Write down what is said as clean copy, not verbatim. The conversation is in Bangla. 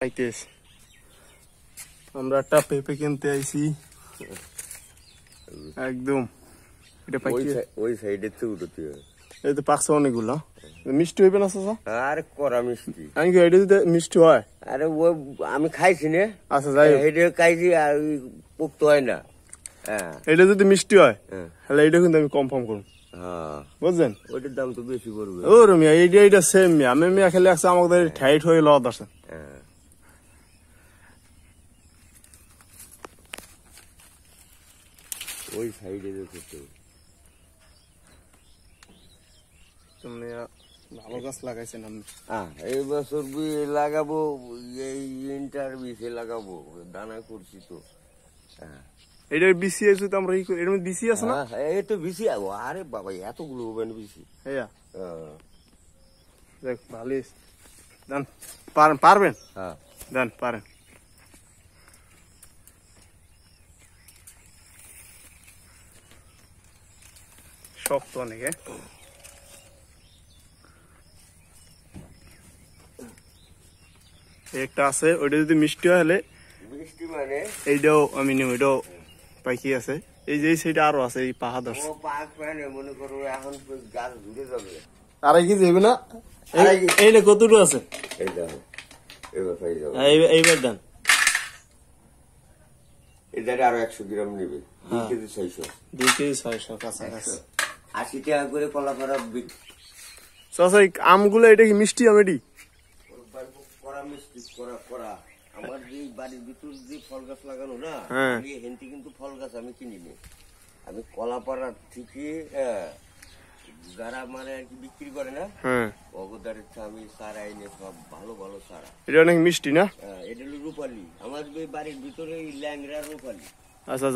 আইতেছে আমরা একটা পেঁপে কিনতে আইছি একদম এটা পাইছি ওই সাইডে তো উঠতে এই তো পাকছে অনেকগুলো মিষ্টি হইবে না চাচা আরে করা মিষ্টি আমি কি এটা যদি মিষ্টি হয় আরে ও আমি খাইছি না আচ্ছা যাই এটা খাইছি আর পোক্ত হয় না হ্যাঁ এটা যদি মিষ্টি হয় তাহলে এটা কিন্তু আমি কনফার্ম করব হ্যাঁ বুঝছেন ওইটার দাম তো বেশি পড়বে ও রমিয়া এইটা সেম মিয়া আমি মিয়া খেলে আছে আমাদের ঠাইট হয়ে লদ আছে হ্যাঁ ওই সাইডে দেখতে তুমি ভালো গাছ লাগাইছেন আমি এই বছর লাগাবো এই ইন্টার বিসে লাগাবো দানা করছি তো হ্যাঁ এটা বিসি আছে তো আমরা এর মধ্যে বিসি আছে না এই তো বিসি আরে বাবা এতগুলো হবে না বিসি হ্যাঁ দেখ ভালোই দেন পারবেন হ্যাঁ দেন পারেন শক্ত অনেক একটা আছে ওইটা যদি মিষ্টি হয় হলে মিষ্টি মানে এইটাও আমি নিব এটাও পাইকি আছে এই যে সেইটা আরো আছে এই পাহাড় আছে ও পাক মানে মনে করো এখন গাছ ঘুরে যাবে আড়াই কেজি হবে না এই না কতটুকু আছে এই দাও এবার পাই যাবে এইবার দেন এটারে আরো 100 গ্রাম নেবে 2 কেজি 600 2 কেজি 600 কাছাকাছি 80 টাকা করে কলা পারা চাচা আমগুলো এটা কি মিষ্টি আম এটি করা মিষ্টি করা আমার যে বাড়ির ভিতর যে ফল গাছ লাগানো না হেনতে কিন্তু ফল গাছ আমি কিনিনি আমি কলাপাড়া থেকে যারা মানে আর কি বিক্রি করে না অগদারের আমি চারা এনে সব ভালো ভালো চারা এটা অনেক মিষ্টি না এটা হলো রূপালি আমার বাড়ির ভিতরে ল্যাংরা রূপালি আচ্ছা